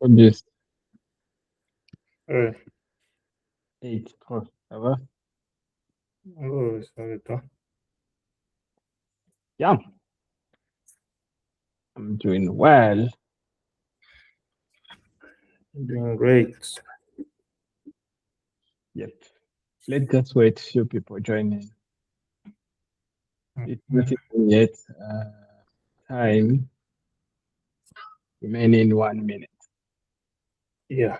August Ouais. 8. Oh, ça va? Oh, ça va toi? Yeah, I'm doing well. Doing great. Yep. Let's just wait few people joining. It's not Mhm. even yet time remaining 1 minute. Yeah.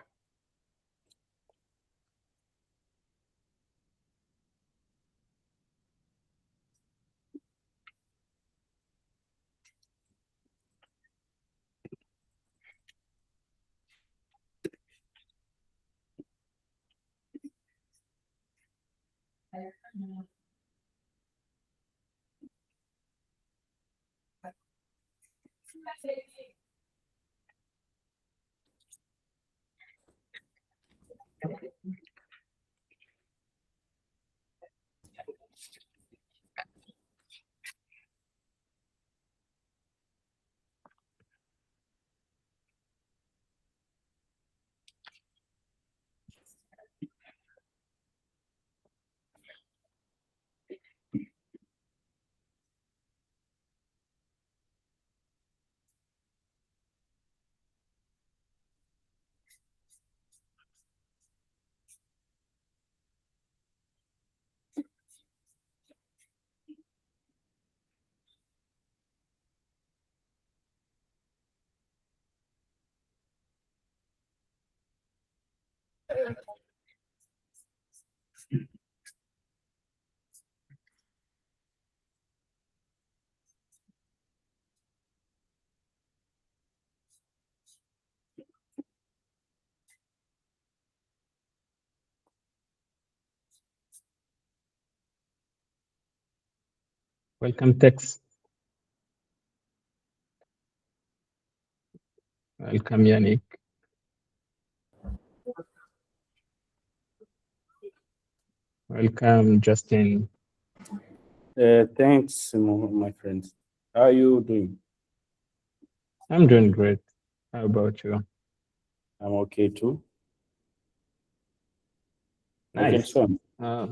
Welcome, Tex. Welcome, Yannick. Welcome, Justin. Thanks, my friends. How are you doing? I'm doing great. How about you? I'm okay too. I can Nice. swim. Yeah,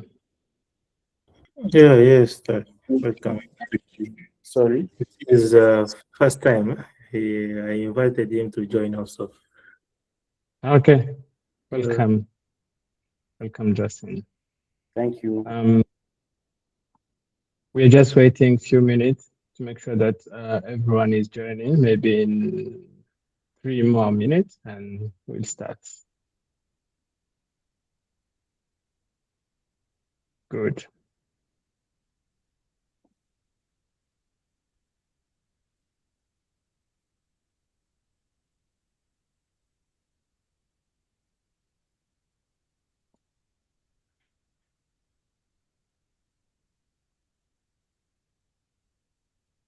yes, welcome. Sorry. It's his first time. I invited him to join also. Okay. Yeah. Welcome. Welcome, Justin. Thank you. We're just waiting a few minutes to make sure that everyone is joining, maybe in 3 more minutes, and we'll start. Good.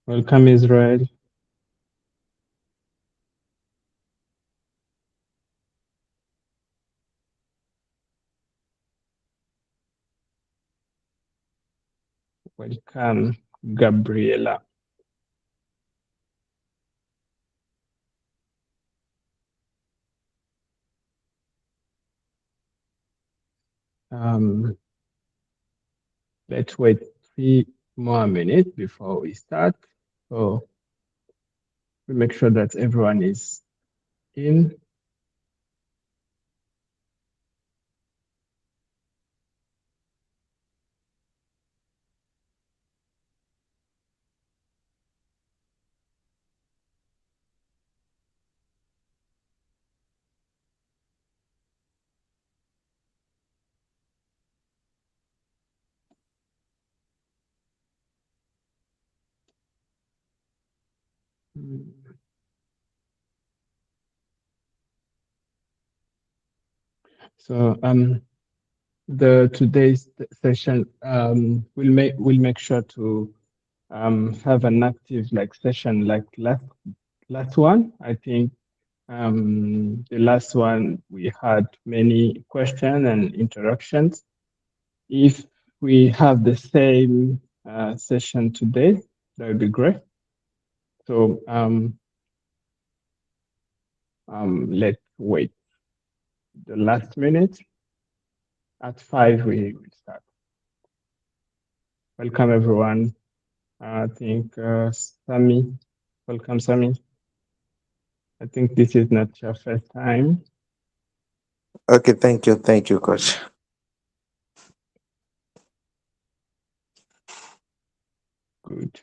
Welcome, Israel. Welcome, Gabriela. Um, let's wait 3 more minutes before we start. So we make sure that everyone is in. So the today's session we'll make sure to have an active like session like last one. I think the last one we had many questions and interactions. If we have the same session today, that would be great. So let's wait the last minute. At 5, we will start. Welcome, everyone. I think Sami, welcome, Sami. I think this is not your first time. Okay, thank you, coach. Good.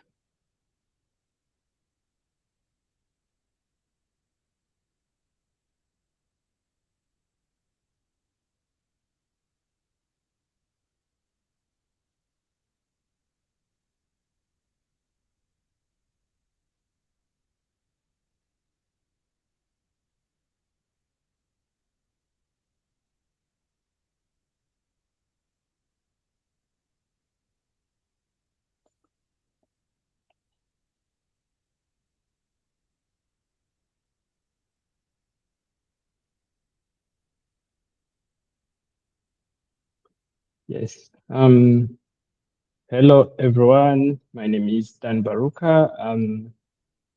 Yes. Hello, everyone. My name is Dan Baruka. I'm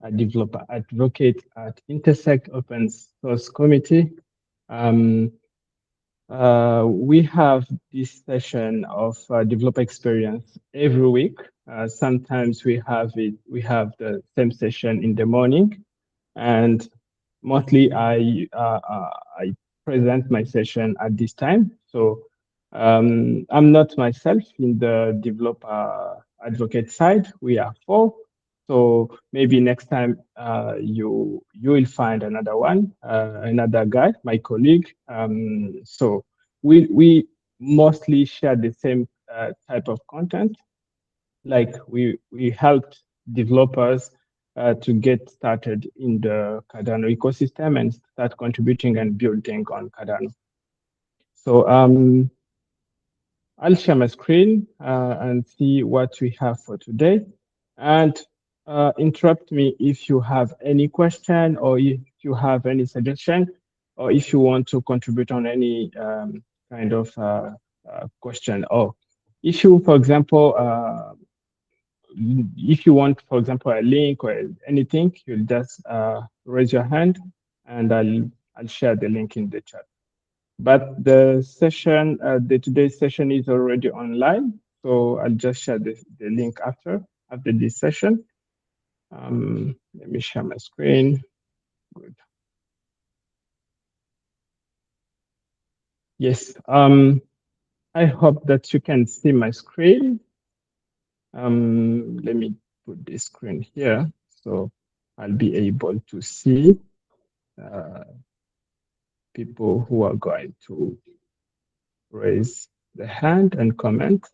a developer advocate at Intersect Open Source Committee. We have this session of developer experience every week. Sometimes we have the same session in the morning, and mostly I present my session at this time. So I'm not myself in the developer advocate side. We are 4. So maybe next time you will find another one, another guy, my colleague. So we mostly share the same type of content. Like we helped developers to get started in the Cardano ecosystem and start contributing and building on Cardano. So I'll share my screen and see what we have for today. And interrupt me if you have any question or if you have any suggestion or if you want to contribute on any kind of question. Or if you, for example, if you want, for example, a link or anything, you'll just raise your hand and I'll share the link in the chat. But the session, today's session is already online, so I'll just share the link after this session. Let me share my screen. Good. Yes. I hope that you can see my screen. Let me put this screen here so I'll be able to see people who are going to raise the hand and comment.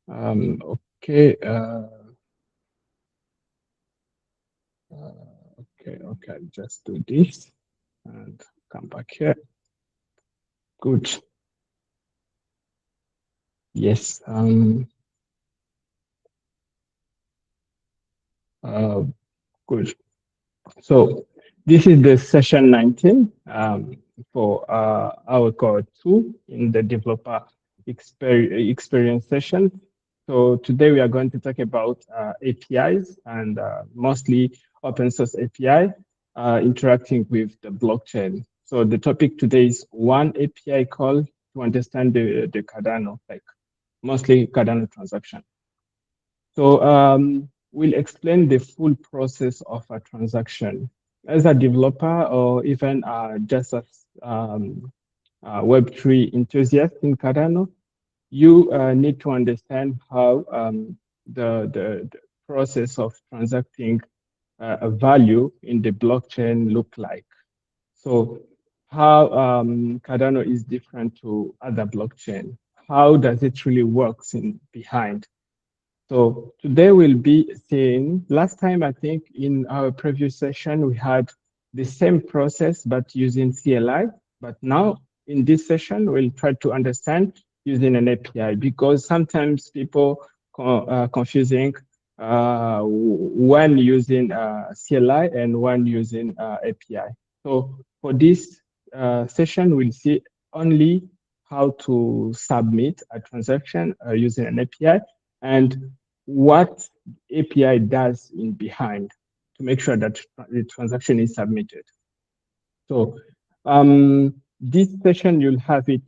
Okay. Okay, I'll just do this and come back here. Good. Yes. Good. So this is the session 19 for our core 2 in the developer experience session. So today we are going to talk about APIs and mostly open source API interacting with the blockchain. So the topic today is one API call to understand the Cardano, like mostly Cardano transaction. So we'll explain the full process of a transaction. As a developer or even just as Web3 enthusiast in Cardano, you need to understand how the process of transacting a value in the blockchain look like. So how Cardano is different to other blockchain. How does it really works in behind? So today we'll be seeing, last time I think in our previous session, we had the same process, but using CLI. But now in this session, we'll try to understand using an API because sometimes people are confusing when using CLI and when using API. So for this session, we'll see only how to submit a transaction using an API and what API does in behind. to make sure that the transaction is submitted. So this session, you'll have it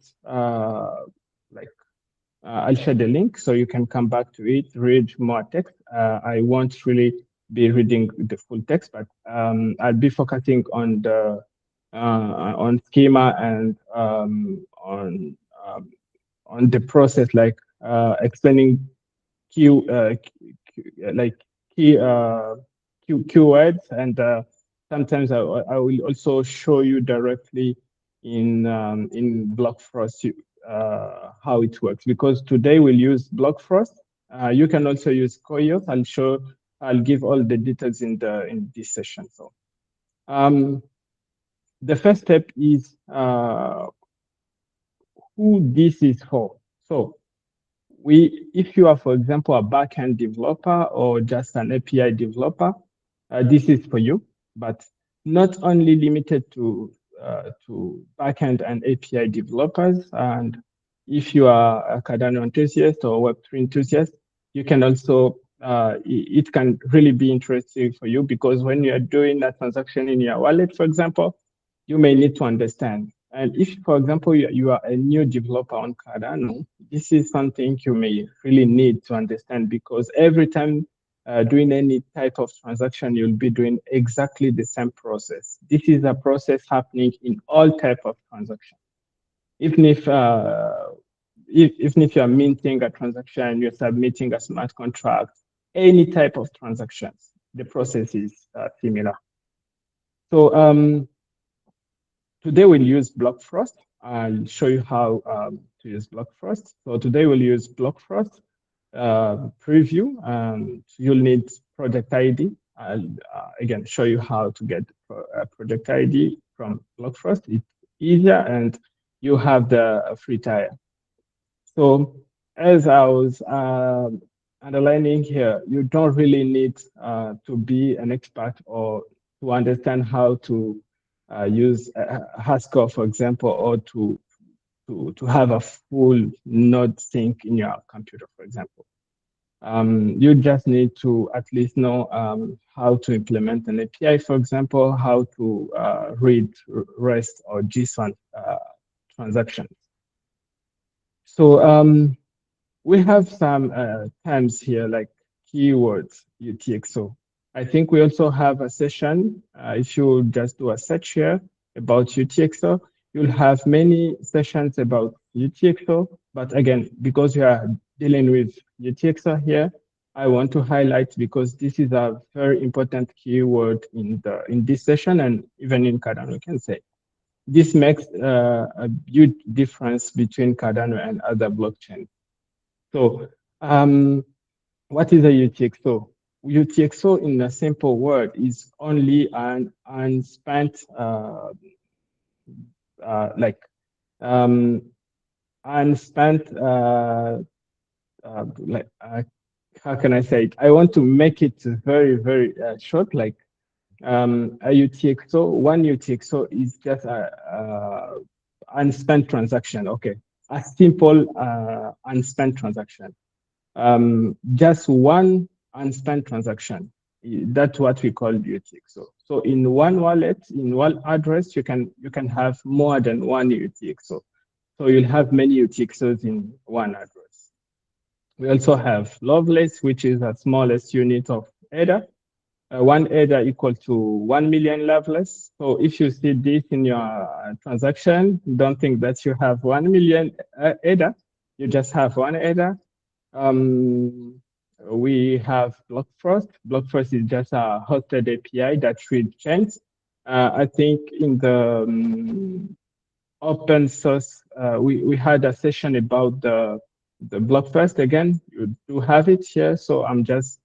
I'll share the link so you can come back to it, read more text. I won't really be reading the full text, but I'll be focusing on the on schema and on the process, like explaining keywords, and sometimes I will also show you directly in BlockFrost how it works, because today we'll use BlockFrost. You can also use Koyos. I'll give all the details in this session. So the first step is who this is for. So if you are, for example, a backend developer or just an API developer, this is for you, but not only limited to backend and API developers. And if you are a Cardano enthusiast or Web3 enthusiast, you can also, it can really be interesting for you, because when you are doing a transaction in your wallet, for example, you may need to understand. And if, for example, you are a new developer on Cardano, this is something you may really need to understand, because every time doing any type of transaction, you'll be doing exactly the same process. This is a process happening in all type of transactions. Even if you are minting a transaction, you're submitting a smart contract, any type of transactions, the process is similar. So today we'll use BlockFrost. I'll show you how to use BlockFrost. So today we'll use BlockFrost preview. You'll need project ID. I'll again show you how to get a project ID from BlockFrost. It's easier, and you have the free tier. So as I was underlining here, you don't really need to be an expert or to understand how to use Haskell, for example, or to have a full node sync in your computer, for example. You just need to at least know how to implement an API, for example, how to read REST or JSON transactions. So we have some terms here like keywords, UTXO. I think we also have a session. If you just do a search here about UTXO, you'll have many sessions about UTXO. But again, because we are dealing with UTXO here, I want to highlight, because this is a very important keyword in this session, and even in Cardano, you can say. This makes a huge difference between Cardano and other blockchains. So what is a UTXO? UTXO, in a simple word, is only an unspent how can I say it? I want to make it very, very short. Like a UTXO, one UTXO is just a unspent transaction. Okay, a simple unspent transaction. Just one unspent transaction. That's what we call UTXO. So in one wallet, in one address, you can have more than one UTXO. So you'll have many UTXOs in one address. We also have Lovelace, which is the smallest unit of ADA. One ADA equal to 1 million Lovelace. So if you see this in your transaction, don't think that you have 1 million ADA. You just have one ADA. We have BlockFrost. BlockFrost is just a hosted API that reads chains. I think in the open source, we had a session about the BlockFrost. Again, you do have it here, so I'm just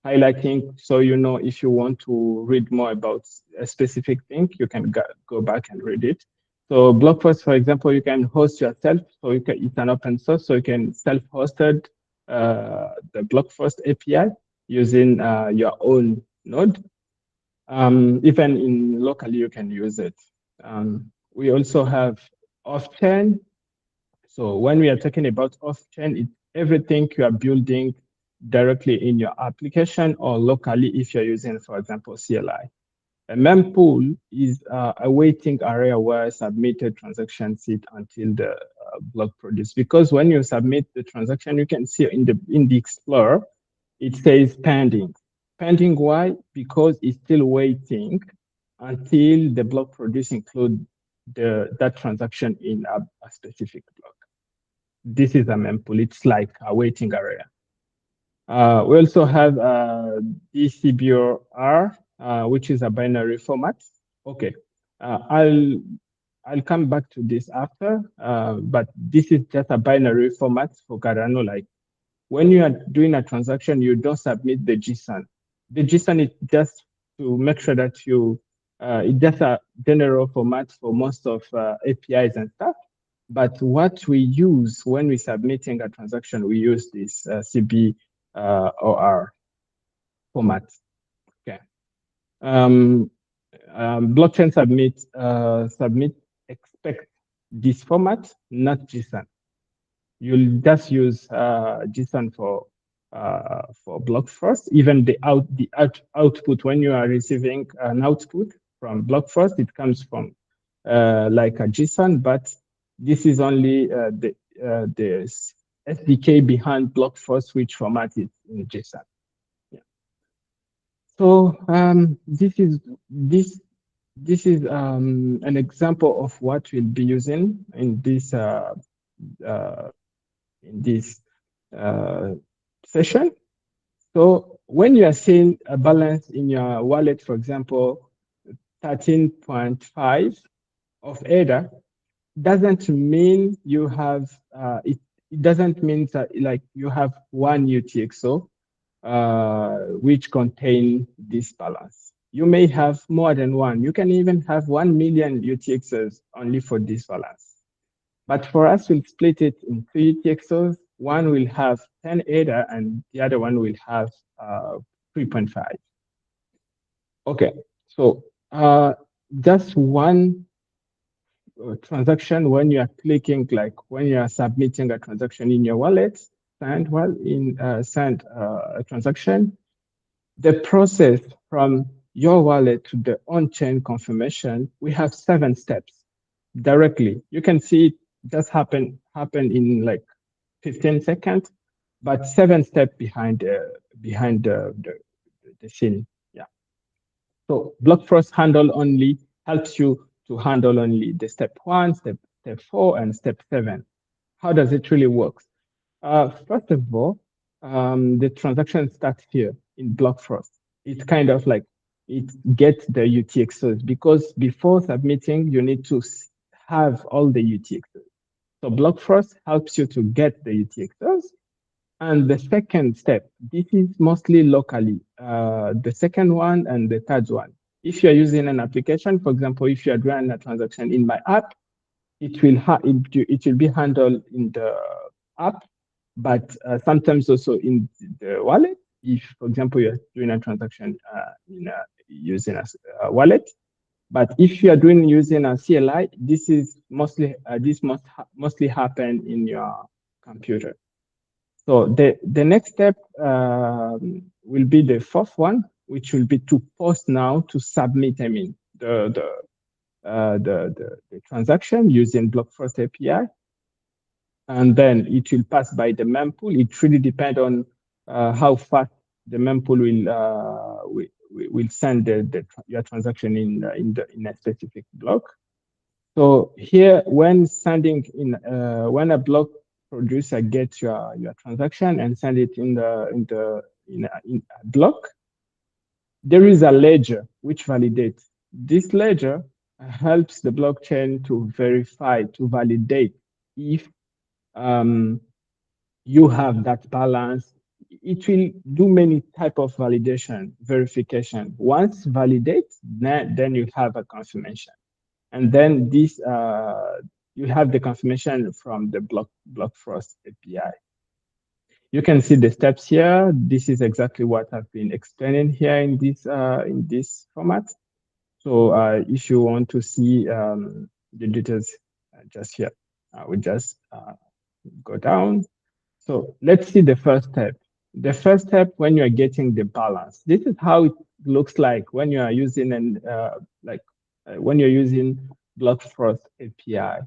highlighting so you know if you want to read more about a specific thing, you can go back and read it. So BlockFrost, for example, you can host yourself. So it's an open source, so you can self-hosted the BlockFrost API using your own node. Even in locally, you can use it. We also have off-chain. So when we are talking about off-chain, it's everything you are building directly in your application or locally if you're using, for example, CLI. A mempool is a waiting area where submitted transactions sit until the block produce. Because when you submit the transaction, you can see in the Explorer, it says pending. Pending, why? Because it's still waiting until the block produce include that transaction in a specific block. This is a mempool. It's like a waiting area. We also have DCBOR, which is a binary format. Okay, I'll come back to this after, but this is just a binary format for Cardano. Like when you are doing a transaction, you don't submit the JSON. The JSON is just to make sure that you, it's just a general format for most of APIs and stuff. But what we use when we're submitting a transaction, we use this CBOR format. Okay. Blockchain submit expect this format, not JSON. You'll just use JSON for block first. Even the output when you are receiving an output from block first, it comes from like a JSON, but this is only the SDK behind block first, which format is in JSON. Yeah. So this is an example of what we'll be using in this session. So when you are seeing a balance in your wallet, for example, 13.5 of ADA, doesn't mean you have it doesn't mean that like you have one UTXO which contain this balance. You may have more than one. You can even have 1 million UTXOs only for this balance. But for us, we'll split it in 3 UTXOs. One will have 10 ADA and the other one will have 3.5. Okay, so just one transaction when you are clicking, like when you are submitting a transaction in your wallet, send a transaction, the process from your wallet to the on-chain confirmation, we have 7 steps directly. You can see it just happen in like 15 seconds, but 7 steps behind the scene. Yeah. So BlockFrost handle only helps you to handle only the step 1, step 4, and step 7. How does it really work? First of all, the transaction starts here in BlockFrost. It's kind of like it gets the UTXOs, because before submitting, you need to have all the UTXOs. So BlockFrost helps you to get the UTXOs. And the second step, this is mostly locally, the second one and the third one. If you're using an application, for example, if you're doing a transaction in my app, it will be handled in the app, but sometimes also in the wallet. If, for example, you're doing a transaction using a wallet, but if you are doing using a CLI, this is mostly mostly happen in your computer. So the next step will be the fourth one, which will be to post now to submit. I mean the transaction using BlockFrost API, and then it will pass by the mempool. It really depends on how fast the mempool will send your transaction in a specific block. So here, when sending in when a block producer gets your transaction and send it in a block, there is a ledger which validates. This ledger helps the blockchain to verify, to validate if you have that balance. It will do many type of validation, verification. Once validate, then you have a confirmation. And then this, you have the confirmation from the BlockFrost API. You can see the steps here. This is exactly what I've been explaining here in this format. So if you want to see the details, just here, I will just go down. So let's see the first step. the first step when you are getting the balance. This is how it looks like when you are using when you're using BlockFrost API.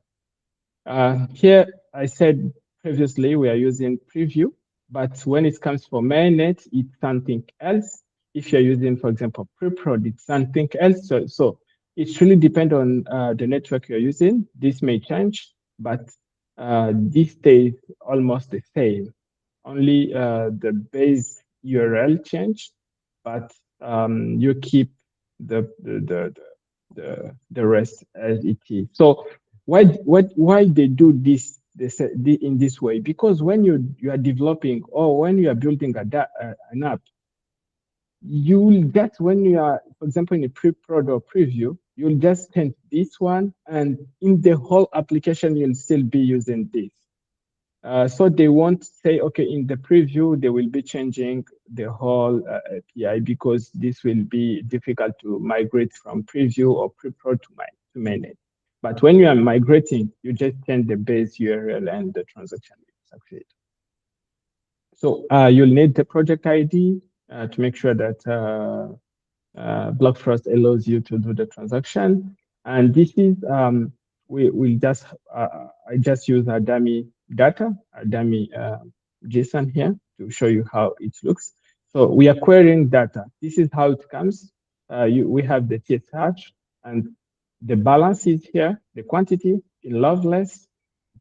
Here I said previously we are using preview, but when it comes for mainnet, it's something else. If you're using, for example, preprod, it's something else. So it really depends on the network you're using. This may change, but this stays almost the same. Only the base URL changed, but you keep the rest as it is. So why they do this in this way? Because when you are developing or when you are building an app, you'll get, when you are, for example, in a pre-prod or preview, you'll just send this one, and in the whole application, you'll still be using this. So they won't say, okay, in the preview, they will be changing the whole API, because this will be difficult to migrate from preview or pre-prod to mainnet. But when you are migrating, you just change the base URL and the transaction will succeed. So you'll need the project ID to make sure that BlockFrost allows you to do the transaction. And this is, I just use a dummy data, a dummy JSON here to show you how it looks. So we are querying data. This is how it comes. We have the TSH, and the balance is here, the quantity in Loveless.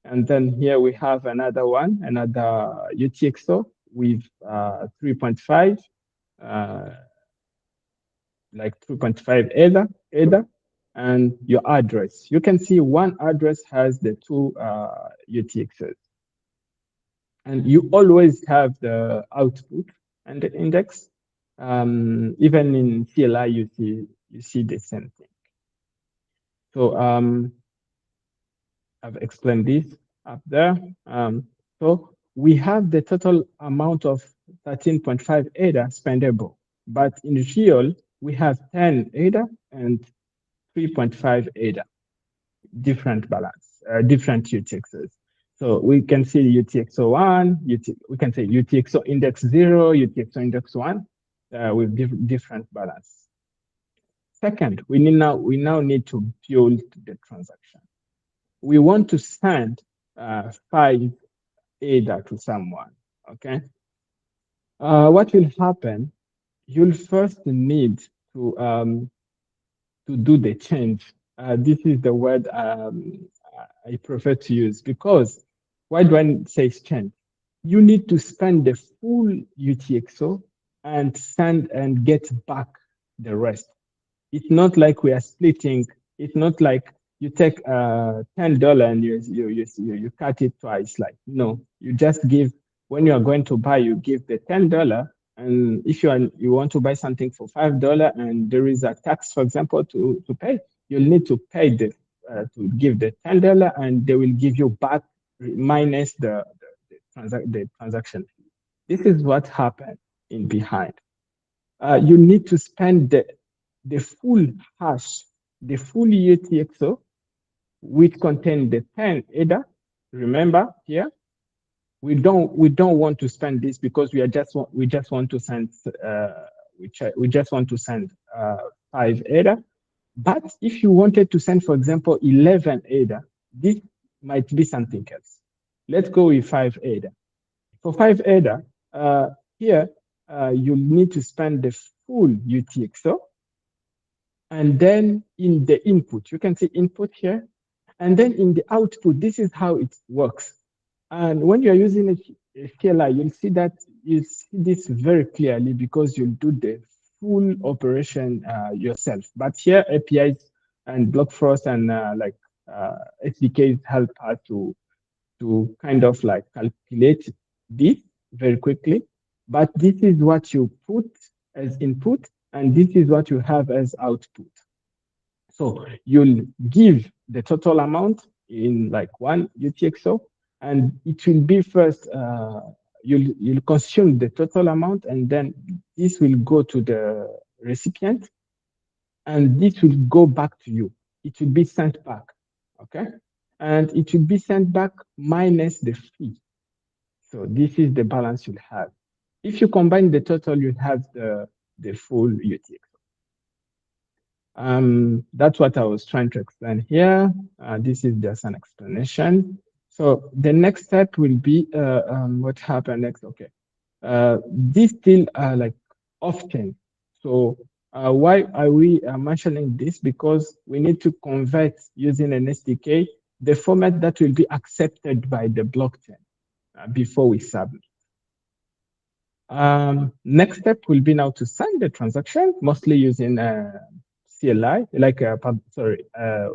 And then here we have another one, another UTXO with 3.5, like 3.5 Ada, and your address. You can see one address has the two UTXOs. And you always have the output and the index. Even in CLI, you see the same thing. So I've explained this up there. So we have the total amount of 13.5 ADA spendable, but in real, we have 10 ADA and 3.5 ADA, different balance, different UTXOs. So we can see UTXO1, we can say UTXO index 0, UTXO index 1 with different balance. Second, we now need to build the transaction. We want to send 5 ADA to someone, okay? What will happen? You'll first need to do the change. This is the word I prefer to use, because why do I say change? You need to spend the full UTXO and send and get back the rest. It's not like we are splitting. It's not like you take $10 and you cut it twice. Like, no, you just give, when you are going to buy, you give the $10, and if you want to buy something for $5 and there is a tax, for example, to pay, you'll need to pay to give the $10, and they will give you back minus the transaction fee. This is what happened in behind. You need to spend the full hash, the full UTXO, which contain the 10 ADA. Remember here, we don't want to spend this because we just want to send 5 ADA. But if you wanted to send, for example, 11 ADA, this might be something else. Let's go with 5 ADA. For 5 ADA, here you need to spend the full UTXO. And then in the input, you can see input here. And then in the output, this is how it works. And when you're using a CLI, you'll see this very clearly, because you'll do the full operation yourself. But here, APIs and BlockFrost and SDKs help us to kind of like calculate this very quickly. But this is what you put as input, and this is what you have as output. So you'll give the total amount in like one UTXO, and it will be first, you'll consume the total amount, and then this will go to the recipient, and this will go back to you. It will be sent back, okay? And it will be sent back minus the fee. So this is the balance you'll have. If you combine the total, you have the full UTXO. That's what I was trying to explain here. This is just an explanation. So the next step will be what happened next. Okay, these still are like often. So why are we mentioning this? Because we need to convert using an SDK the format that will be accepted by the blockchain before we submit. Next step will be now to sign the transaction, mostly using CLI,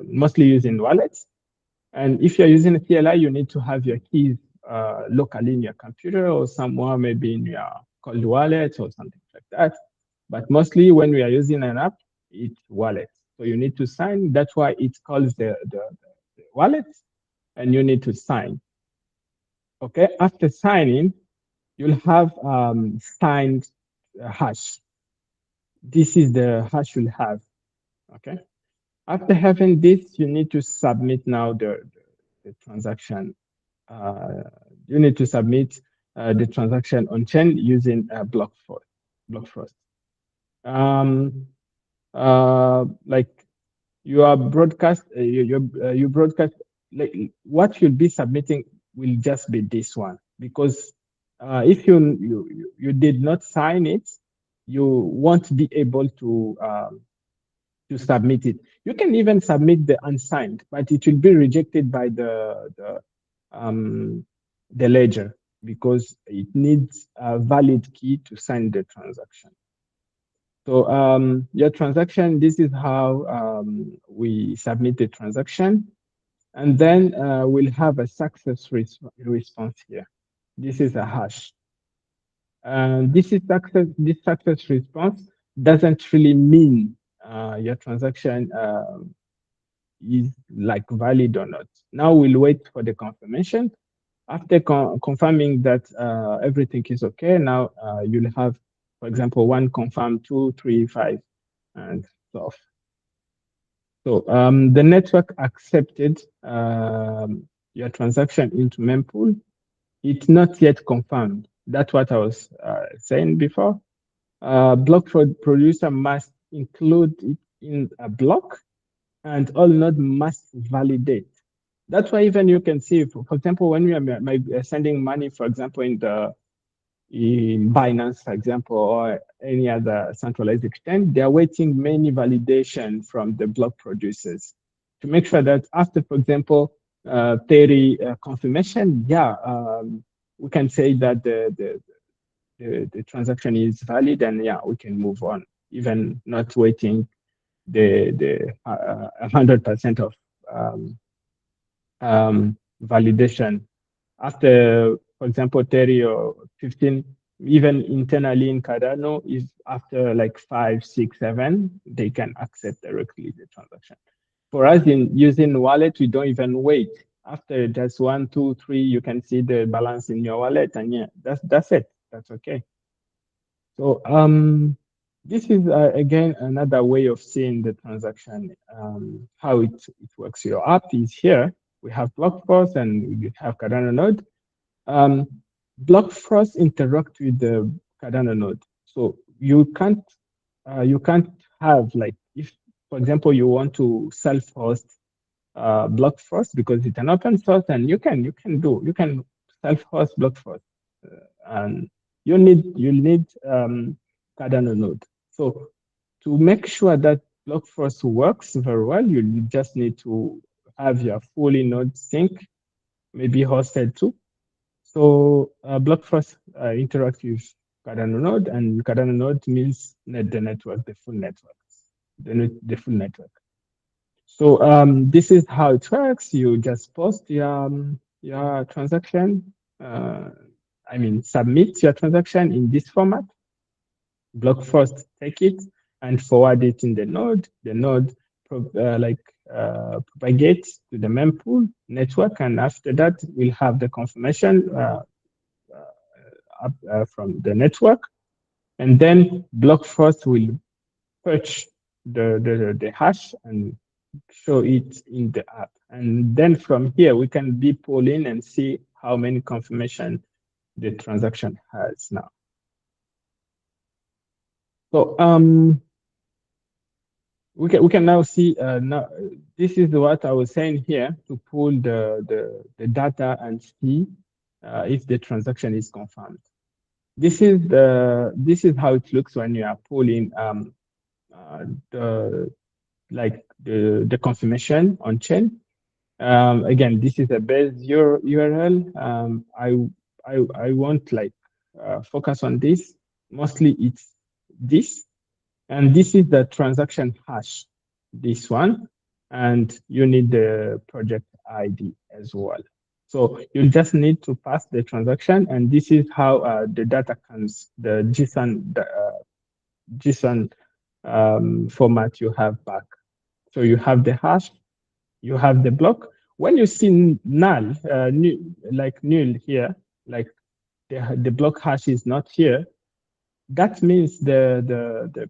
mostly using wallets. And if you're using a CLI, you need to have your keys locally in your computer or somewhere, maybe in your cold wallet or something like that. But mostly when we are using an app, it's wallet. So you need to sign. That's why it calls the wallet, and you need to sign. Okay, after signing, you'll have signed hash. This is the hash you'll have. Okay. After having this, you need to submit now the transaction. You need to submit the transaction on chain using Blockfrost. Like you are broadcast, you broadcast, like what you'll be submitting will just be this one, because if you did not sign it, you won't be able to submit it. You can even submit the unsigned, but it will be rejected by the ledger because it needs a valid key to sign the transaction. So your transaction, this is how we submit the transaction, and then we'll have a success response here. This is a hash. This success response doesn't really mean your transaction is like valid or not. Now we'll wait for the confirmation. After confirming that everything is okay, now you'll have, for example, 1 confirmed, 2, 3, 5, and so on. So the network accepted your transaction into mempool. It's not yet confirmed. That's what I was saying before. Block producer must include it in a block, and all node must validate. That's why even you can see, for example, when we are sending money, for example, in Binance, for example, or any other centralized exchange, they are waiting many validation from the block producers to make sure that after, for example, 30 confirmation, we can say that the transaction is valid, and we can move on, even not waiting the 100% of validation. After, for example, 30 or 15, even internally in Cardano, is after like 5, 6, 7, they can accept directly the transaction. For us, in using wallet, we don't even wait. After just 1, 2, 3, you can see the balance in your wallet, and that's it. That's okay. So this is again another way of seeing the transaction, how it works. Your app is here. We have Blockfrost and we have Cardano node. Blockfrost interact with the Cardano node, so you can't have, like, if, for example, you want to self-host Blockfrost because it's an open source, and you can self-host Blockfrost, and you'll need Cardano node. So to make sure that Blockfrost works very well, you just need to have your fully node sync, maybe hosted too. So Blockfrost interacts with Cardano node, and Cardano node means the network, the full network, the full network. So this is how it works. You just post your transaction. Submit your transaction in this format. Blockfrost take it and forward it in the node. The node propagates to the mempool network, and after that, we'll have the confirmation from the network, and then Blockfrost will fetch the hash and show it in the app, and then from here we can be pulling and see how many confirmation the transaction has now. So we can now see now this is what I was saying here, to pull the data and see if the transaction is confirmed. This is how it looks when you are pulling the confirmation on chain. Again, this is a base URL. I won't focus on this. Mostly it's this, and this is the transaction hash, this one, and you need the project ID as well. So you just need to pass the transaction, and this is how the data comes, the JSON format you have back. So you have the hash, you have the block. When you see null, null here, like the block hash is not here, that means the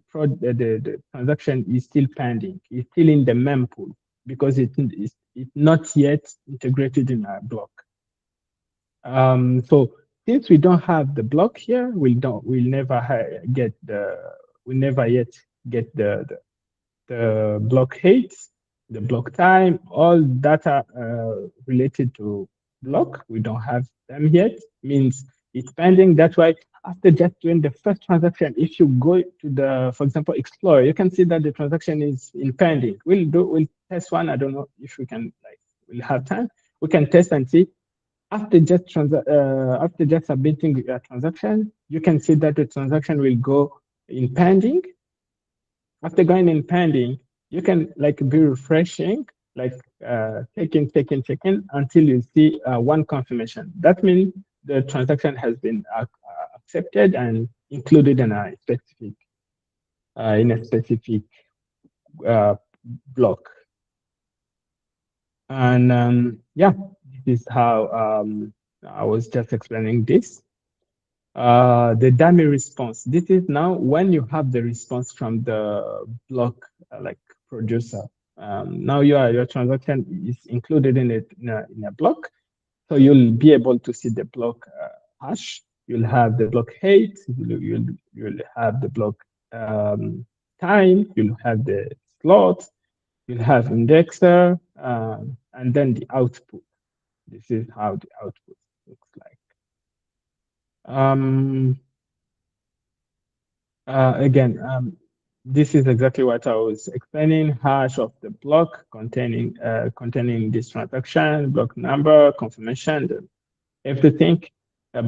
transaction is still pending. It's still in the mempool because it's not yet integrated in our block. So since we don't have the block here, we'll never yet get the block heights, the block time, all data related to block. We don't have them yet. Means it's pending. That's why after just doing the first transaction, if you go to the, for example, Explorer, you can see that the transaction is in pending. We'll test one. I don't know if we can, we'll have time. We can test and see. After just submitting a transaction, you can see that the transaction will go in pending. After going in pending, you can be refreshing, checking until you see one confirmation. That means the transaction has been accepted and included in a specific block. And yeah, this is how I was just explaining this. The dummy response. This is now when you have the response from the block producer. Now your transaction is included in a block, so you'll be able to see the block hash. You'll have the block height. You'll have the block time. You'll have the slot. You'll have indexer, and then the output. This is how the output looks like. Again, this is exactly what I was explaining. Hash of the block containing this transaction, block number, confirmation, everything,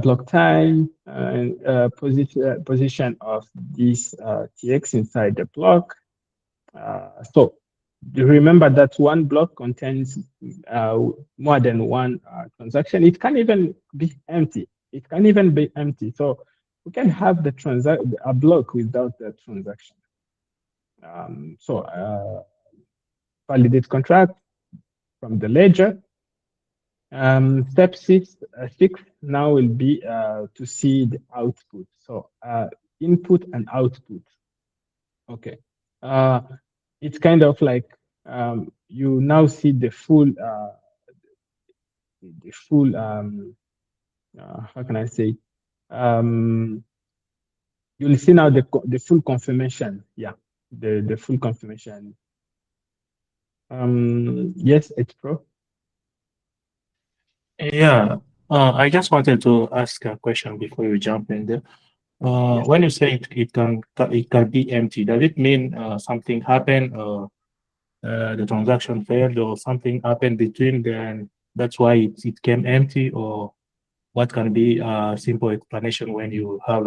block time, and position of this TX inside the block. So remember that one block contains more than one transaction. It can even be empty. So we can have a block without the transaction. Validate contract from the ledger. Step 6 now will be to see the output. So input and output. Okay. It's kind of like you now see the full how can I say? You'll see now the full confirmation. Yeah, the full confirmation. Yes, it's Pro. Yeah, I just wanted to ask a question before you jump in there. Yes. When you say it can be empty, does it mean something happened, the transaction failed, or something happened between then? That's why it came empty, or what can be a simple explanation when you have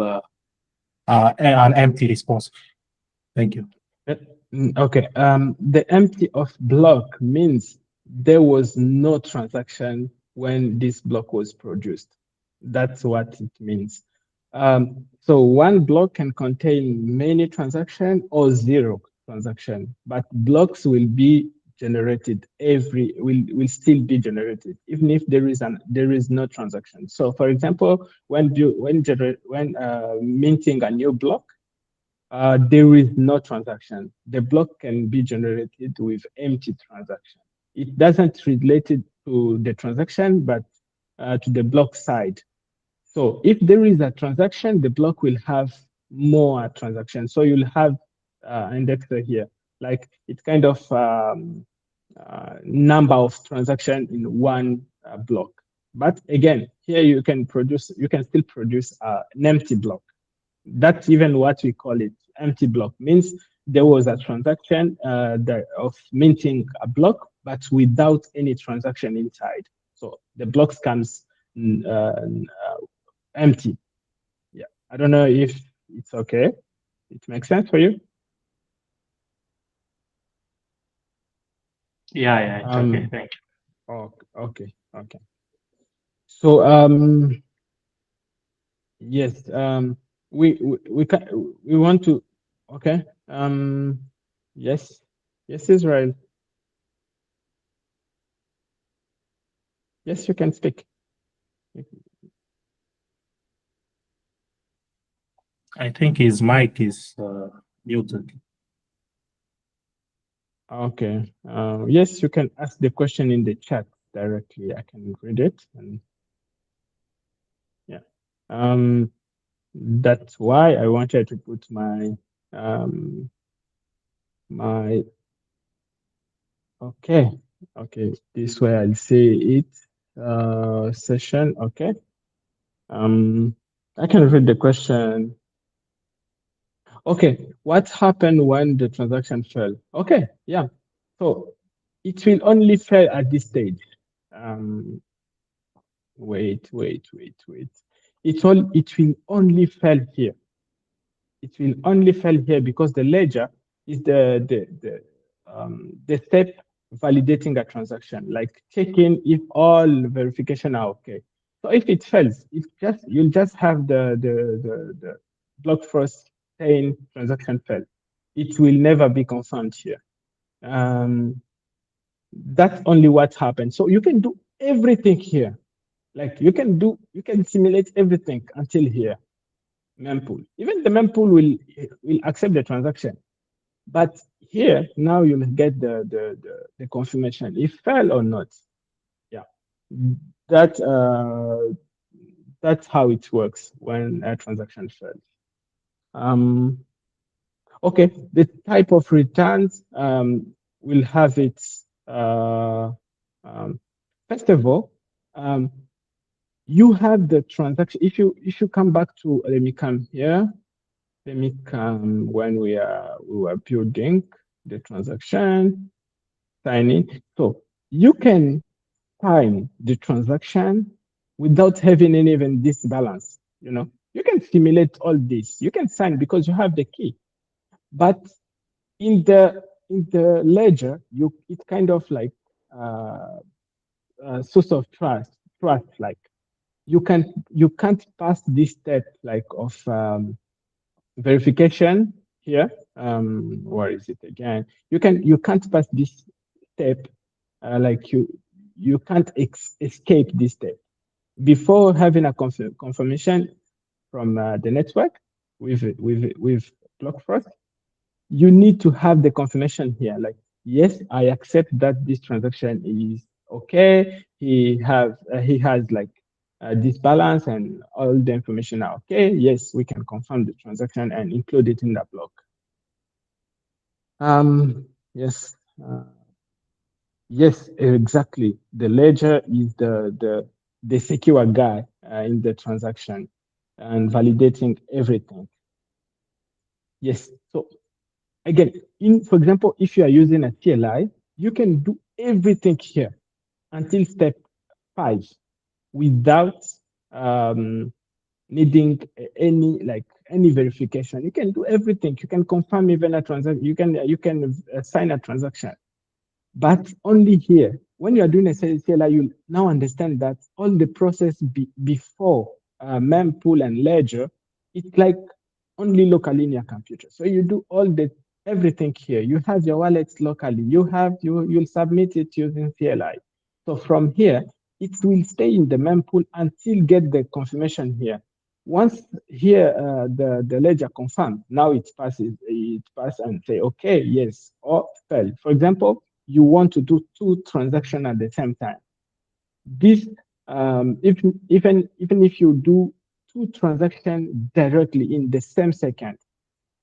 an empty response? Thank you. Okay. The empty of block means there was no transaction when this block was produced. That's what it means. So one block can contain many transactions or zero transaction, but blocks will be generated will still be generated even if there is no transaction. So for example, when minting a new block, there is no transaction. The block can be generated with empty transaction. It doesn't relate it to the transaction, but to the block side. So if there is a transaction, the block will have more transactions. So you'll have indexer here, like it's kind of number of transaction in one block. But again, here you can still produce an empty block. That's even what we call it. Empty block means there was a transaction of minting a block, but without any transaction inside. So the blocks comes empty. Yeah, I don't know if it's okay. It makes sense for you? Yeah, it's okay. Thank you. Okay. So yes, we want to, okay. Yes, Israel. Yes, you can speak. I think his mic is muted. Okay. Yes, you can ask the question in the chat directly. I can read it. And yeah. That's why I wanted to put my okay. This way I'll say it. Session. Okay. I can read the question. Okay, what happened when the transaction fell? Okay, yeah. So it will only fail at this stage. Wait. It will only fail here. It will only fail here because the ledger is the step validating a transaction, like checking if all verification are okay. So if it fails, you'll just have the block first saying transaction failed. It will never be confirmed here. That's only what happened. So you can do everything here. Like you can simulate everything until here. Mempool. Even the mempool will accept the transaction. But here now you'll get the confirmation if fell or not. Yeah. That's how it works when a transaction fails. Okay, the type of returns will have its first of all, you have the transaction. If you come back to, let me come here. Let me come when we were building the transaction, signing. So you can sign the transaction without having any even this balance. You know, you can simulate all this. You can sign because you have the key. But in the ledger, it's kind of like a source of trust. Like you can't pass this step like of verification here. Where is it again? You can't pass this step. Like you can't escape this step before having a confirmation from the network with block first. You need to have the confirmation here. Like, yes, I accept that this transaction is okay. He has like this balance and all the information are okay. Yes, we can confirm the transaction and include it in the block. Yes. Yes, exactly. The ledger is the secure guy in the transaction and validating everything. Yes. So again, for example, if you are using a CLI, you can do everything here until step 5 without needing any verification. You can do everything. You can confirm even a transaction. You can sign a transaction, but only here. When you are doing a CLI, you now understand that all the process before mempool and ledger, it's like only locally in your computer. So you do everything here. You have your wallets locally. You'll submit it using CLI. So from here, it will stay in the mempool until get the confirmation here. Once here the ledger confirmed, now it passes and say okay, yes, or fail. For example, you want to do 2 transactions at the same time. This even if you do two transactions directly in the same second.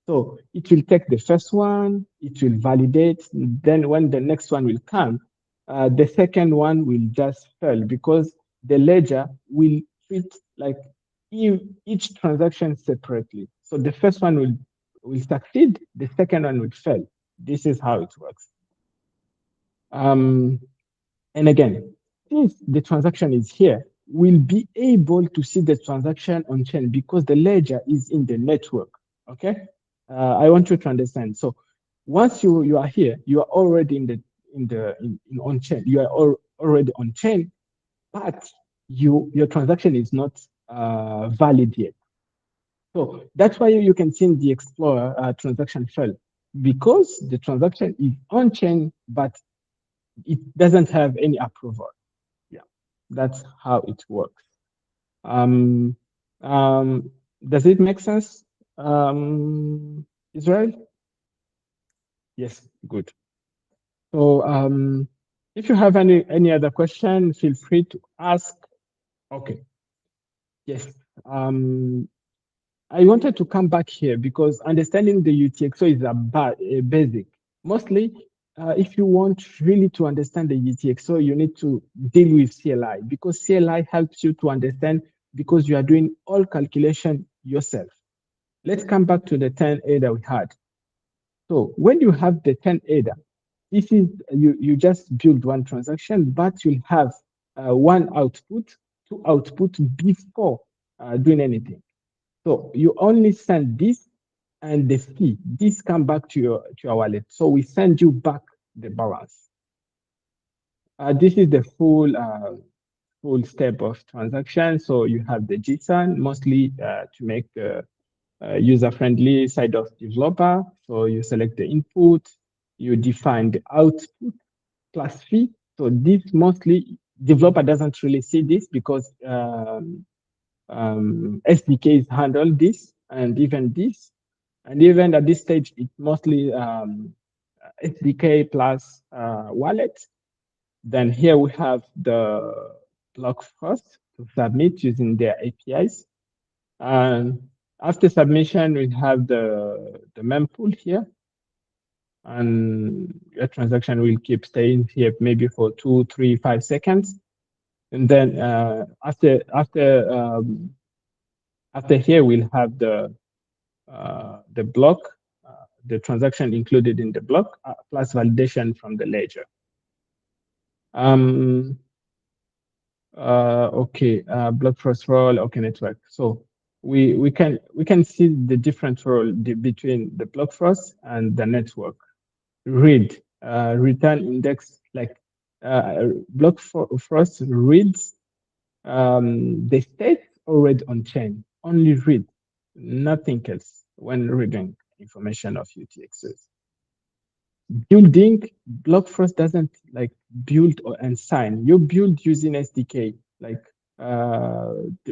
So it will take the first one, it will validate, then when the next one will come, the second one will just fail because the ledger will treat like each transaction separately. So the first one will succeed, the second one will fail. This is how it works. And again, since the transaction is here, we'll be able to see the transaction on chain because the ledger is in the network. Okay, I want you to understand. So once you are here, you are already in on chain. You are already on chain, but your transaction is not valid yet. So that's why you can see in the Explorer transaction fail because the transaction is on chain, but it doesn't have any approval. Yeah, that's how it works. Does it make sense, Israel? Yes, good. So if you have any other question, feel free to ask. Okay. Yes. I wanted to come back here because understanding the UTXO is a basic. Mostly, if you want really to understand the UTXO, you need to deal with CLI because CLI helps you to understand because you are doing all calculation yourself. Let's come back to the 10 ADA we had. So when you have the 10 ADA, this is you just build one transaction, but you'll have one output, two output before doing anything. So you only send this and the fee. This come back to your wallet. So we send you back the balance. This is the full step of transaction. So you have the JSON mostly to make the user-friendly side of developer. So you select the input, you define the output plus fee. So this mostly developer doesn't really see this because SDKs handle this and even this. And even at this stage, it's mostly SDK plus wallet. Then here we have the block first to submit using their APIs. And after submission, we have the mempool here. And your transaction will keep staying here maybe for 2, 3, 5 seconds. And then after here, we'll have the block, the transaction included in the block, plus validation from the ledger. Okay, block first role, okay, network. So we can see the different role between the block first and the network. Read, return index, like block first reads the state already on chain, only read, nothing else when reading information of UTXOs. Building, block first doesn't like build and sign. You build using SDK. Like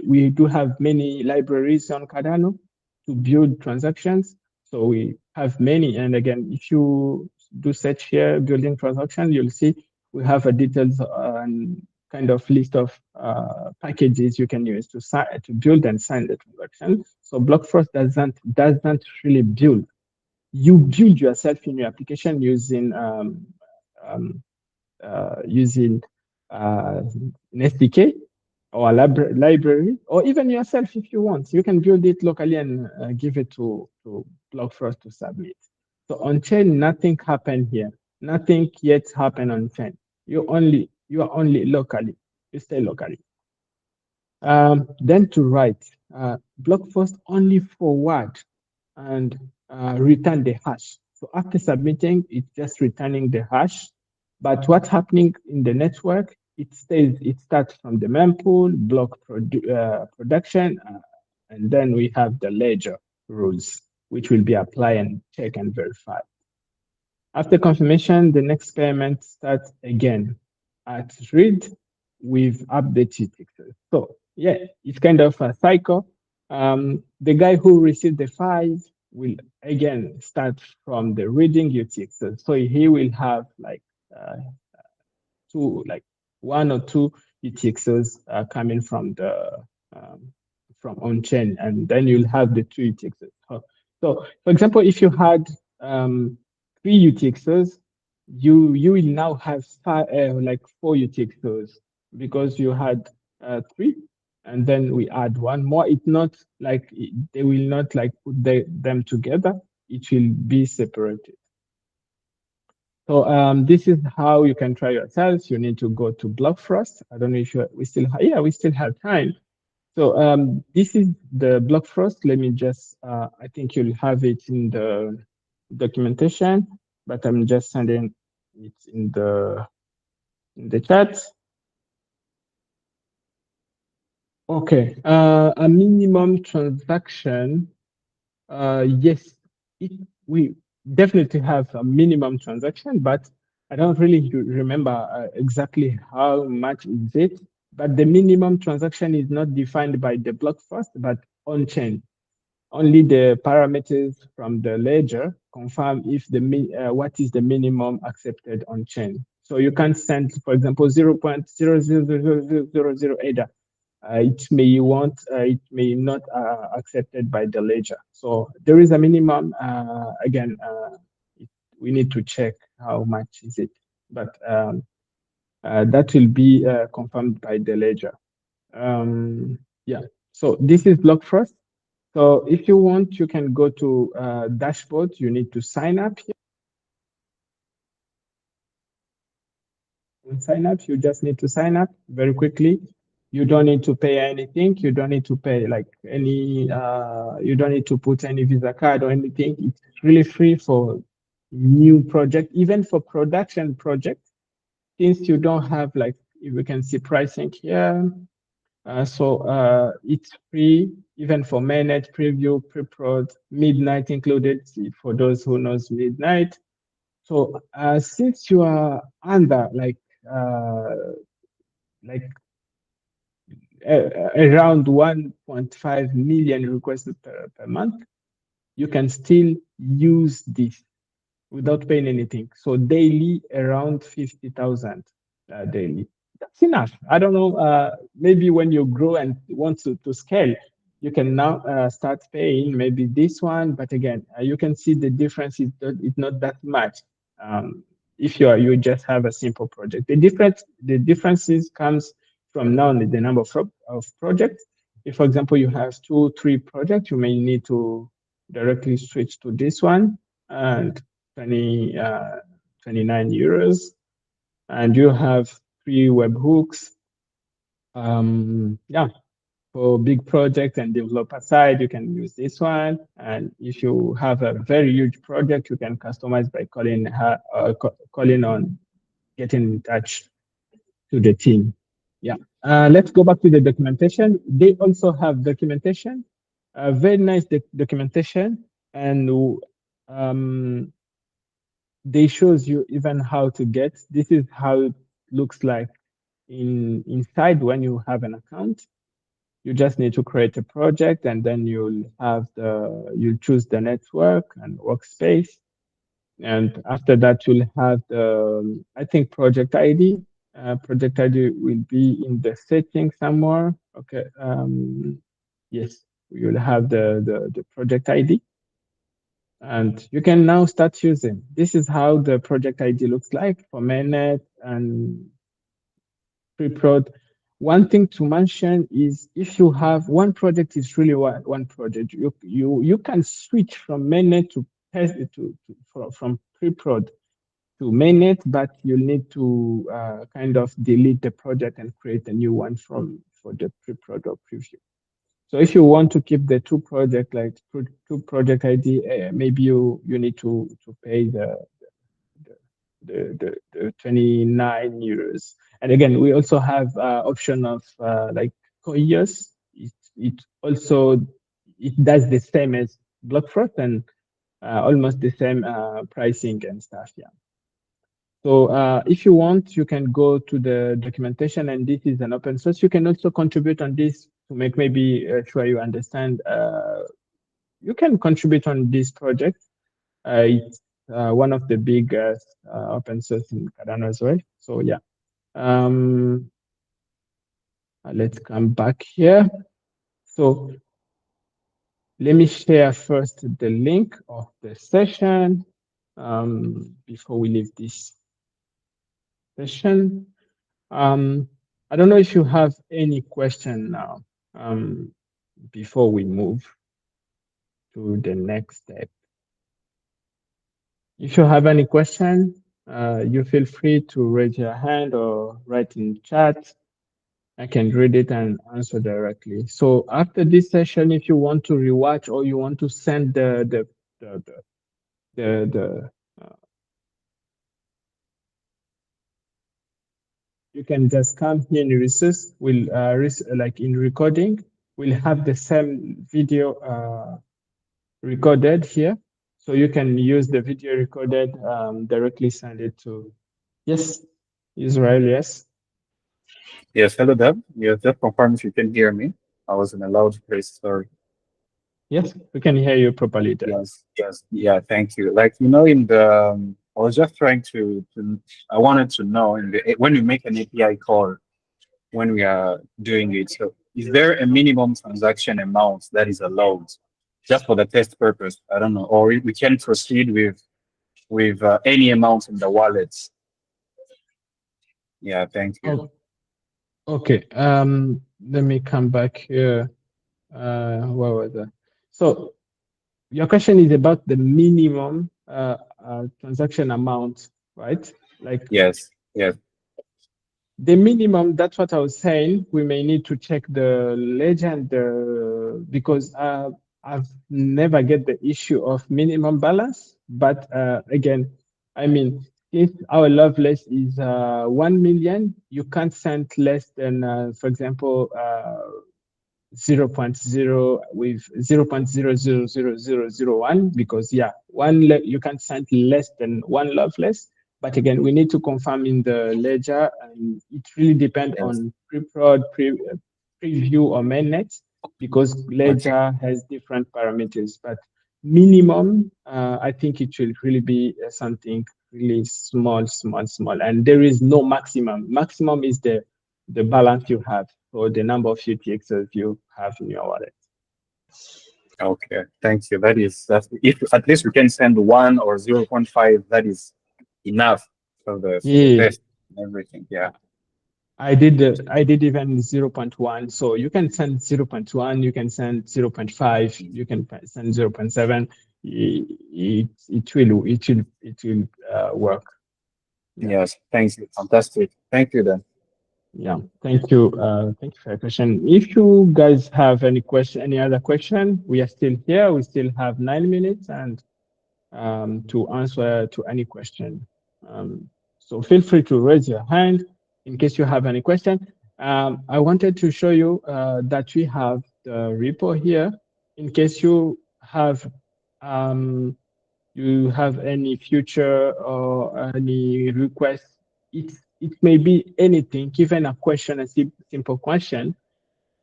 we do have many libraries on Cardano to build transactions. So we have many. And again, if you do search here, building transactions, you'll see we have a details and kind of list of packages you can use to build and sign the transaction. So block first doesn't really build. You build yourself in your application using an SDK or a library, or even yourself if you want. You can build it locally and give it to block first to submit. So on chain, nothing happened here. Nothing yet happened on chain. You are only locally. You stay locally. Then to write, block first only forward and return the hash. So after submitting, it's just returning the hash. But what's happening in the network, it starts from the mempool, block production, and then we have the ledger rules, which will be apply and check and verify. After confirmation, the next experiment starts again at read with updated UTXOs. So yeah, it's kind of a cycle. The guy who received the files will again start from the reading UTXOs. So he will have like one or two UTXOs coming from from on-chain, and then you'll have the 2 UTXOs. So, for example, if you had 3 UTXOs, you will now have 4 UTXOs because you had 3, and then we add 1 more. It's not like they will not like put them together. It will be separated. So this is how you can try yourselves. You need to go to BlockFrost. I don't know if we still have time. So this is the BlockFrost. Let me just, I think you'll have it in the documentation, but I'm just sending it in the chat. Okay, a minimum transaction. Yes, we definitely have a minimum transaction, but I don't really remember exactly how much is it. But the minimum transaction is not defined by the BlockFrost, but on-chain. Only the parameters from the ledger confirm if what is the minimum accepted on-chain. So you can send, for example, 0.000000 ADA. It may not accepted by the ledger. So there is a minimum. Again, we need to check how much is it, but that will be confirmed by the ledger. Yeah. So this is BlockFrost. So if you want, you can go to dashboard. You need to sign up here. Sign up. You just need to sign up very quickly. You don't need to pay anything. You don't need to pay like any, you don't need to put any Visa card or anything. It's really free for new project, even for production projects, since you don't have like, you can see pricing here. So it's free, even for mainnet, preview, pre-prod, midnight included, for those who knows midnight. So since you are under like around 1.5 million requests per month, you can still use this without paying anything. So daily, around 50,000 daily. That's enough. I don't know, maybe when you grow and want to scale, you can now start paying maybe this one. But again, you can see the difference is not that much. If you just have a simple project, the differences comes from now the number of projects. If, for example, you have 2, 3 projects, you may need to directly switch to this one, and 29 euros, and you have 3 webhooks. Yeah, for big project and developer side, you can use this one. And if you have a very huge project, you can customize by calling on getting in touch to the team. Yeah. Let's go back to the documentation. They also have documentation, very nice documentation, and they shows you even how to get. This is how it looks like inside when you have an account. You just need to create a project, and then you'll choose the network and workspace. And after that, you'll have the, I think, project ID. Project ID will be in the settings somewhere. Okay. Yes, you'll have the project ID. And you can now start using. This is how the project ID looks like for mainnet and pre-prod. One thing to mention is if you have one project, is really one project, you can switch from mainnet from pre-prod to mainnet, but you'll need to kind of delete the project and create a new one for the pre-prod or preview. So if you want to keep the 2 project, like 2 project ID, maybe you need to pay the 29 euros. And again, we also have option of like Coios. It does the same as BlockFrost and almost the same pricing and stuff. Yeah. So if you want, you can go to the documentation, and this is an open source. You can also contribute on this to make maybe sure you understand. You can contribute on this project. It's one of the biggest open source in Cardano as well. So yeah. Let's come back here. So let me share first the link of the session before we leave this session. I don't know if you have any question now before we move to the next step. If you have any question, you feel free to raise your hand or write in chat. I can read it and answer directly. So after this session, if you want to rewatch or you want to send you can just come here in resource. We'll like in recording, we'll have the same video recorded here. So you can use the video recorded, directly send it to, yes, Israel, yes. Yes, hello, Deb. Yes, just confirm if you can hear me. I was in a loud place, sorry. Yes, we can hear you properly there. Yes, yeah, thank you. Like, you know, in the, I was just trying to I wanted to know when we make an API call, when we are doing it, so is there a minimum transaction amount that is allowed just for the test purpose? I don't know, or we can proceed with any amount in the wallets. Yeah, thank you. Oh, okay, let me come back here. Where was that? So your question is about the minimum transaction amount, right? Like Yes. the minimum, that's what I was saying. We may need to check the legend because I've never get the issue of minimum balance. But again, I mean, if our Lovelace is 1 million, you can't send less than, for example, 0.0 with 0.000001 because you can't send less than one Lovelace. But again, we need to confirm in the ledger, and it really depends on pre-prod, preview, or mainnet because ledger has different parameters. But minimum, I think it should really be something really small, and there is no maximum. Maximum is the balance you have or the number of UTXs you have in your wallet. Okay, thank you. That's if at least we can send 1 or 0.5, that is enough for the test and everything. Yeah. I did even 0.1. So you can send 0.1, you can send 0.5, you can send 0.7. It will work. Yes, thank you. Fantastic. Thank you then. Yeah, thank you. Thank you for your question. If you guys have any other question, we are still here. We still have 9 minutes and to answer to any question. So feel free to raise your hand in case you have any question. I wanted to show you that we have the repo here. In case you have any future or any request, it may be anything, even a question, a simple question.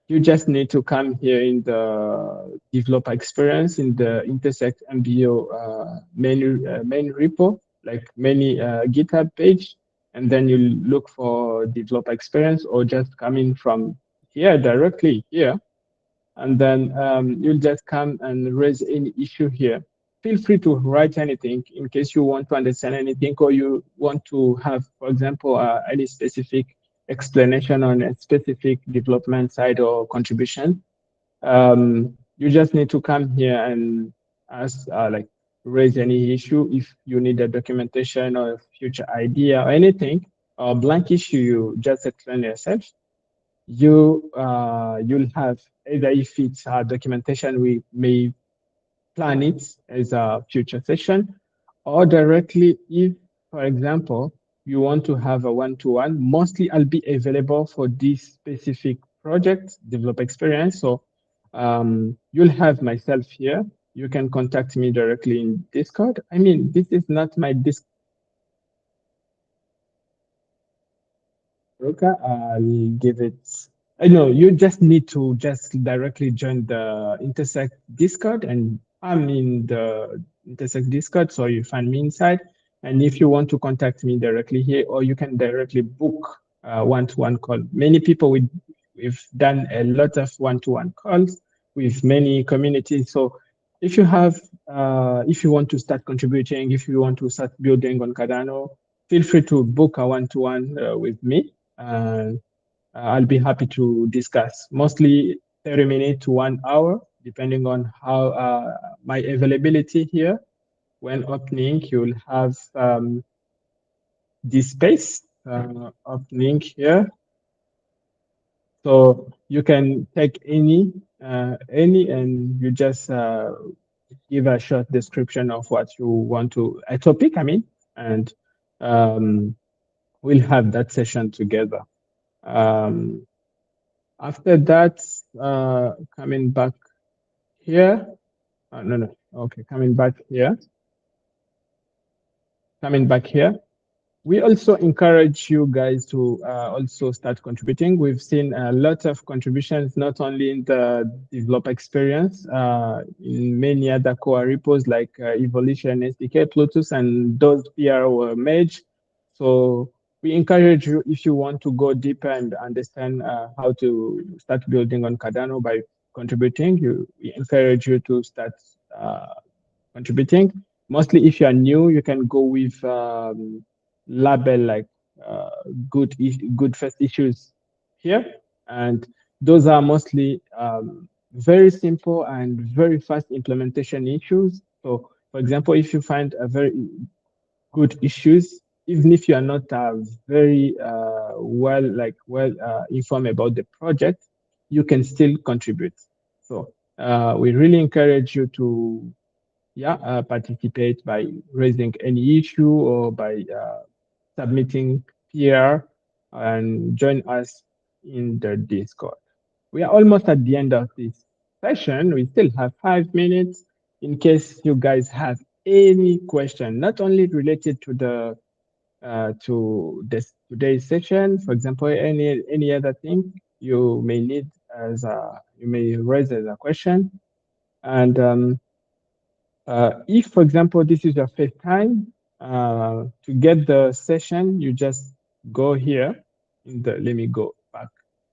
You just need to come here in the developer experience in the Intersect MBO main repo, like many GitHub page, and then you look for developer experience or just coming from here directly here. And then you'll just come and raise any issue here. Feel free to write anything in case you want to understand anything or you want to have, for example, any specific explanation on a specific development side or contribution. You just need to come here and ask, raise any issue. If you need a documentation or a future idea or anything, or blank issue, you just explain yourself. You'll have either if it's documentation, we may plan it as a future session, or directly if, for example, you want to have a one-to-one. Mostly I'll be available for this specific project, developer experience. So you'll have myself here. You can contact me directly in Discord. I mean, this is not my Discord. I'll give it. I know you just need to just directly join the Intersect Discord, and I'm in the Intersect Discord, so you find me inside. And if you want to contact me directly here, or you can directly book one-to-one call. Many people we we've done a lot of one-to-one calls with many communities. So if you want to start contributing, if you want to start building on Cardano, feel free to book a one-to-one with me. I'll be happy to discuss, mostly 30 minutes to 1 hour, depending on how my availability here. When opening, you'll have this space opening here. So you can take any, and you just give a short description of what you want to, a topic, I mean, and we'll have that session together. After that, coming back here, no, okay, coming back here. We also encourage you guys to also start contributing. We've seen a lot of contributions, not only in the developer experience, in many other core repos like Evolution, SDK, Plutus, and those PR were merged. So we encourage you, if you want to go deeper and understand how to start building on Cardano by contributing, we encourage you to start contributing. Mostly if you are new, you can go with label like good first issues here, and those are mostly very simple and very fast implementation issues. So for example, if you find a very good issues, even if you are not very well informed about the project, you can still contribute. So we really encourage you to participate by raising any issue or by submitting PR and join us in the Discord. We are almost at the end of this session. We still have 5 minutes in case you guys have any question, not only related to today's session. For example, any other thing you may need you may raise as a question. And if, for example, this is your first time to get the session, you just go here let me go back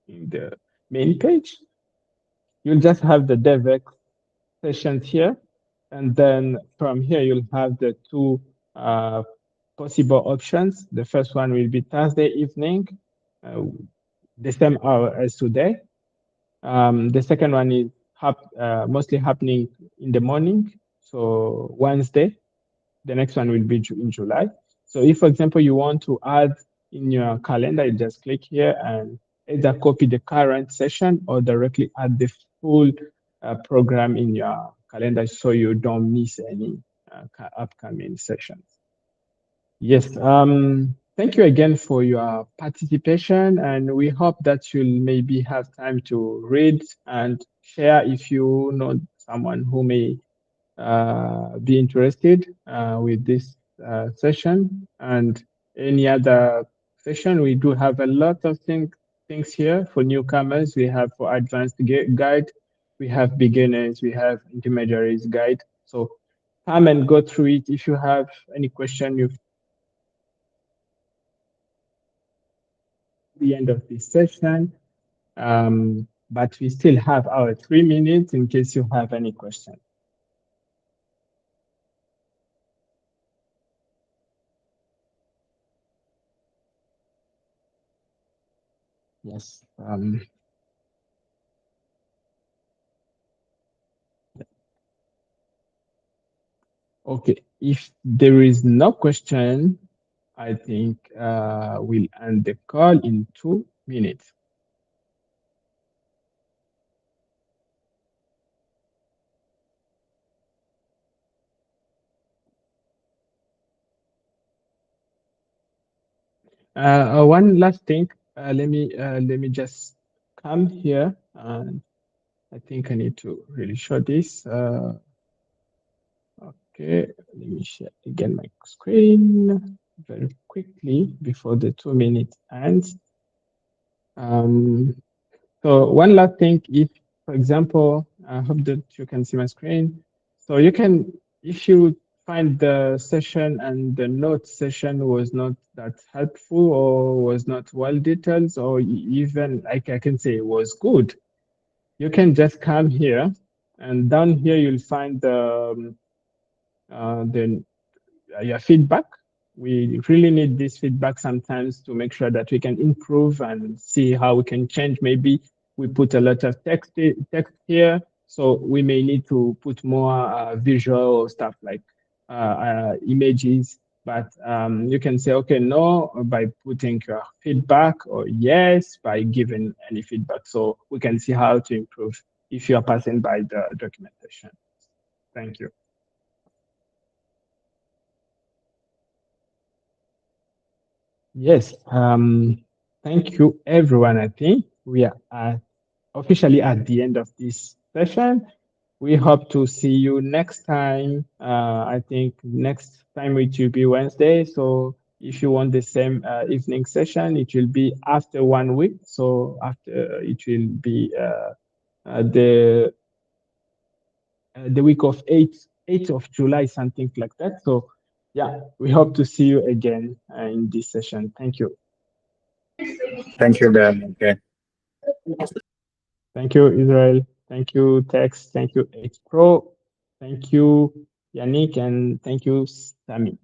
in the main page. You'll just have the DevX sessions here. And then from here, you'll have the two possible options. The first one will be Thursday evening, the same hour as today. The second one is mostly happening in the morning. So Wednesday, the next one will be in July. So if, for example, you want to add in your calendar, you just click here and either copy the current session or directly add the full program in your calendar so you don't miss any upcoming sessions. Yes, thank you again for your participation, and we hope that you'll maybe have time to read and share if you know someone who may be interested with this session and any other session. We do have a lot of things here for newcomers. We have for advanced guide, we have beginners, we have intermediaries guide. So come and go through it. If you have any question, the end of this session, but we still have our 3 minutes in case you have any questions. Yes. Okay, if there is no question, I think we'll end the call in 2 minutes. One last thing, let me just come here, and I think I need to really show this. Okay, let me share again my screen very quickly before the 2 minutes ends. So one last thing, if, for example, I hope that you can see my screen. So you can, if you find the session and the note session was not that helpful or was not well detailed, or even like I can say it was good, you can just come here, and down here you'll find your feedback. We really need this feedback sometimes to make sure that we can improve and see how we can change. Maybe we put a lot of text here, so we may need to put more visual stuff like images. But you can say, okay, no, by putting your feedback, or yes, by giving any feedback, so we can see how to improve if you are passing by the documentation. Thank you. Yes, thank you, everyone. I think we are officially at the end of this session. We hope to see you next time. I think next time it will be Wednesday. So if you want the same evening session, it will be after 1 week. So after it will be the week of 8th of July, something like that. So yeah, we hope to see you again in this session. Thank you. Thank you, Dan. Okay. Thank you, Israel. Thank you, Tex. Thank you, X Pro. Thank you, Yannick, and thank you, Sami.